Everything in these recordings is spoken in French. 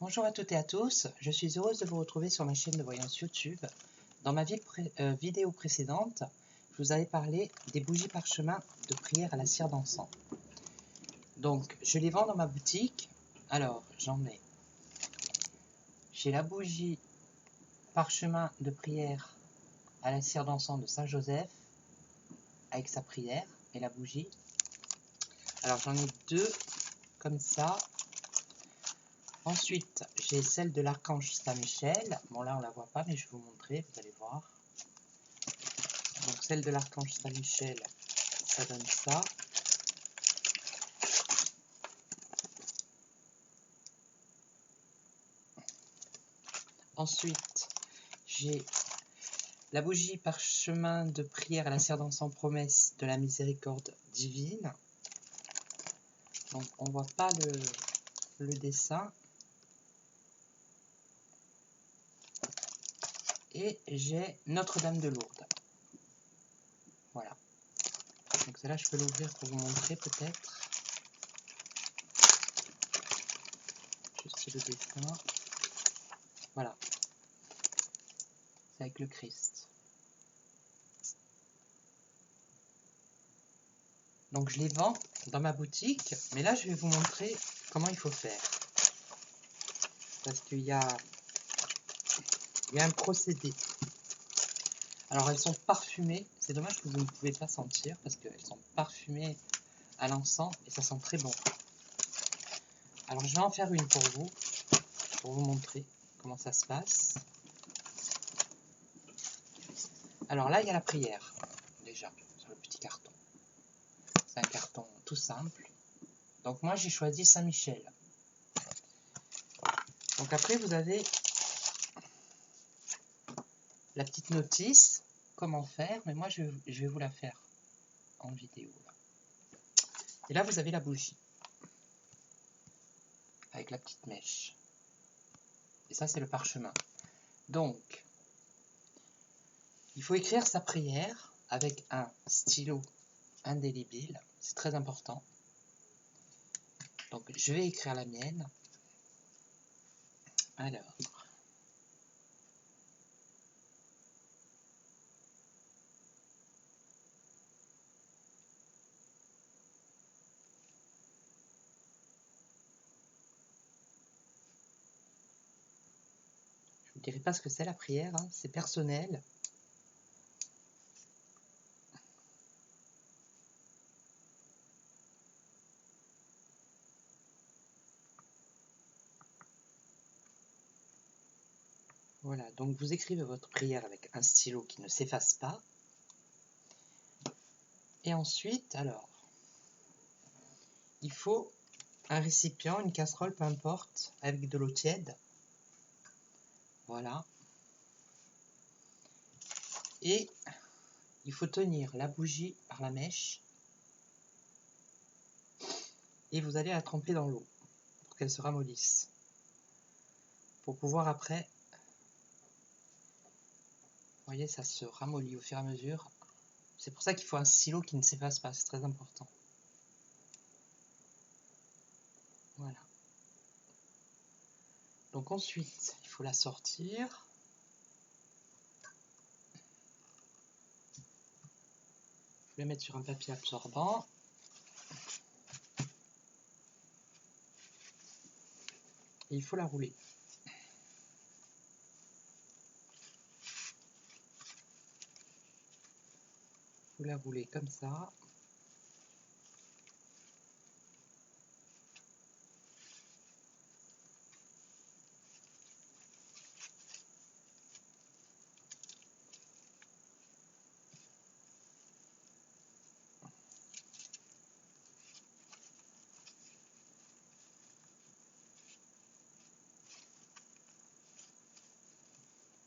Bonjour à toutes et à tous, je suis heureuse de vous retrouver sur ma chaîne de voyance YouTube. Dans ma vidéo précédente, je vous avais parlé des bougies parchemin de prière à la cire d'encens. Donc, je les vends dans ma boutique. Alors, j'ai la bougie parchemin de prière à la cire d'encens de Saint-Joseph, avec sa prière et la bougie. Alors, j'en ai deux comme ça. Ensuite, j'ai celle de l'archange Saint-Michel. Bon, là, on la voit pas, mais je vais vous montrer, vous allez voir. Donc, celle de l'archange Saint-Michel, ça donne ça. Ensuite, j'ai la bougie parchemin de prière à la cire d'encens promesse de la miséricorde divine. Donc, on ne voit pas le dessin. Et j'ai Notre-Dame de Lourdes. Voilà. Donc celle-là, je peux l'ouvrir pour vous montrer peut-être. Juste le dessin. Voilà. C'est avec le Christ. Donc je les vends dans ma boutique. Mais là, je vais vous montrer comment il faut faire. Parce qu'il y a un procédé. Alors elles sont parfumées. C'est dommage que vous ne pouvez pas sentir parce qu'elles sont parfumées à l'encens et ça sent très bon. Alors je vais en faire une pour vous montrer comment ça se passe. Alors là, il y a la prière, déjà, sur le petit carton. C'est un carton tout simple. Donc moi, j'ai choisi Saint-Michel. Donc après, vous avez la petite notice, comment faire, mais moi, je vais vous la faire en vidéo. Là. Et là, vous avez la bougie, avec la petite mèche. Et ça, c'est le parchemin. Donc, il faut écrire sa prière avec un stylo indélébile. C'est très important. Donc, je vais écrire la mienne. Alors... Je ne dirai pas ce que c'est la prière, hein, c'est personnel. Voilà, donc vous écrivez votre prière avec un stylo qui ne s'efface pas. Et ensuite, alors, il faut un récipient, une casserole, peu importe, avec de l'eau tiède. Voilà. Et il faut tenir la bougie par la mèche. Et vous allez la tremper dans l'eau pour qu'elle se ramollisse. Pour pouvoir après, vous voyez, ça se ramollit au fur et à mesure. C'est pour ça qu'il faut un stylo qui ne s'efface pas, c'est très important. Voilà. Donc ensuite, il faut la sortir. Je vais mettre sur un papier absorbant. Et il faut la rouler. Vous la roulez comme ça.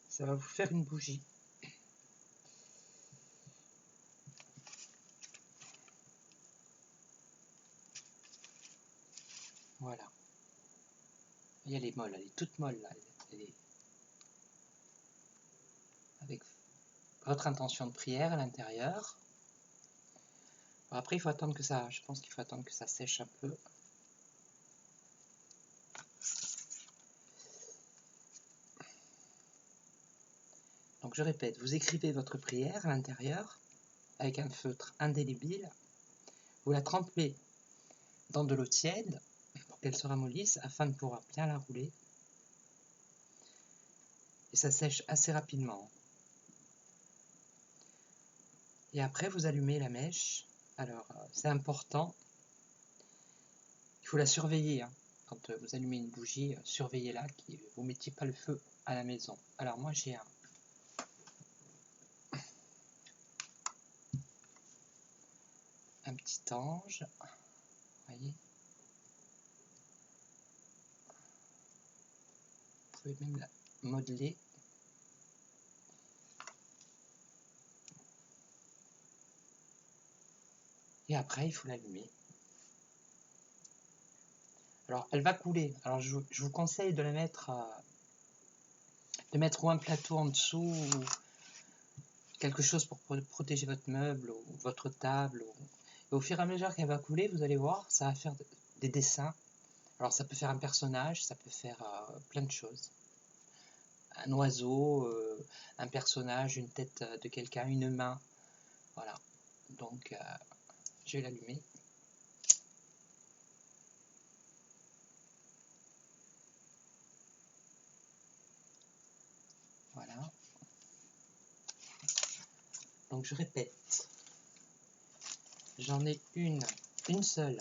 Ça va vous faire une bougie. Voilà. Et elle est molle, elle est toute molle là. Elle est... Avec votre intention de prière à l'intérieur. Après, il faut attendre que ça... Je pense qu'il faut attendre que ça sèche un peu. Donc je répète, vous écrivez votre prière à l'intérieur avec un feutre indélébile, vous la trempez dans de l'eau tiède pour qu'elle se ramollisse afin de pouvoir bien la rouler. Et ça sèche assez rapidement. Et après vous allumez la mèche. Alors c'est important, il faut la surveiller. Quand vous allumez une bougie, surveillez-la, que vous ne mettiez pas le feu à la maison. Alors moi j'ai un petit ange, vous voyez. Vous pouvez même la modeler. Et après il faut l'allumer. Alors elle va couler. Alors je vous conseille de la mettre, ou un plateau en dessous, ou quelque chose pour protéger votre meuble ou votre table. Et au fur et à mesure qu'elle va couler, vous allez voir, ça va faire des dessins. Alors ça peut faire un personnage, ça peut faire plein de choses. Un oiseau, un personnage, une tête de quelqu'un, une main. Voilà. Donc je vais l'allumer. Voilà. Donc je répète. J'en ai une seule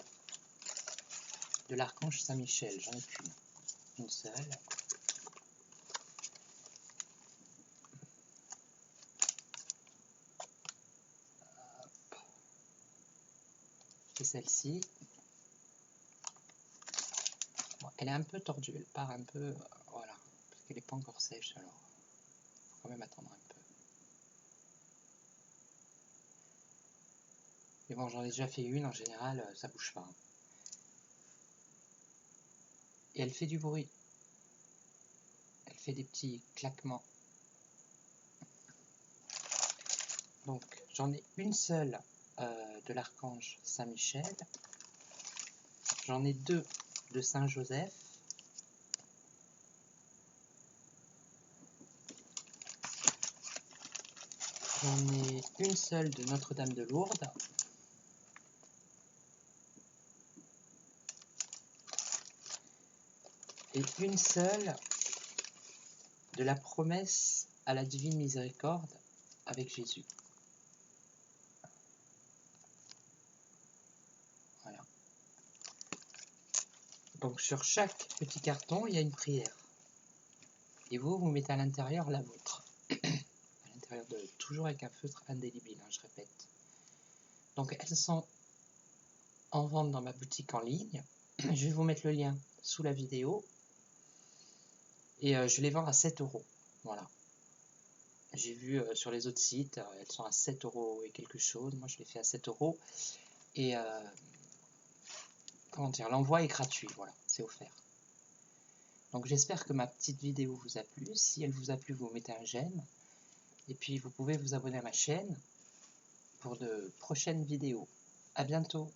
de l'archange Saint-Michel. J'en ai qu'une. Une seule. C'est celle-ci. Bon, elle est un peu tordue, elle part un peu, voilà, parce qu'elle n'est pas encore sèche, alors il faut quand même attendre un peu. Mais bon, j'en ai déjà fait une, en général, ça bouge pas. Et elle fait du bruit. Elle fait des petits claquements. Donc, j'en ai une seule de l'archange Saint-Michel. J'en ai deux de Saint-Joseph. J'en ai une seule de Notre-Dame de Lourdes. Et une seule de la promesse à la divine miséricorde avec Jésus. Voilà. Donc sur chaque petit carton, il y a une prière. Et vous mettez à l'intérieur la vôtre. À l'intérieur de, toujours avec un feutre indélébile, je répète. Donc elles sont en vente dans ma boutique en ligne. Je vais vous mettre le lien sous la vidéo. Et je les vends à 7 €. Voilà. J'ai vu sur les autres sites, elles sont à 7 € et quelque chose. Moi, je les fais à 7 €. Et comment dire, l'envoi est gratuit. Voilà, c'est offert. Donc j'espère que ma petite vidéo vous a plu. Si elle vous a plu, vous mettez un j'aime. Et puis vous pouvez vous abonner à ma chaîne pour de prochaines vidéos. À bientôt.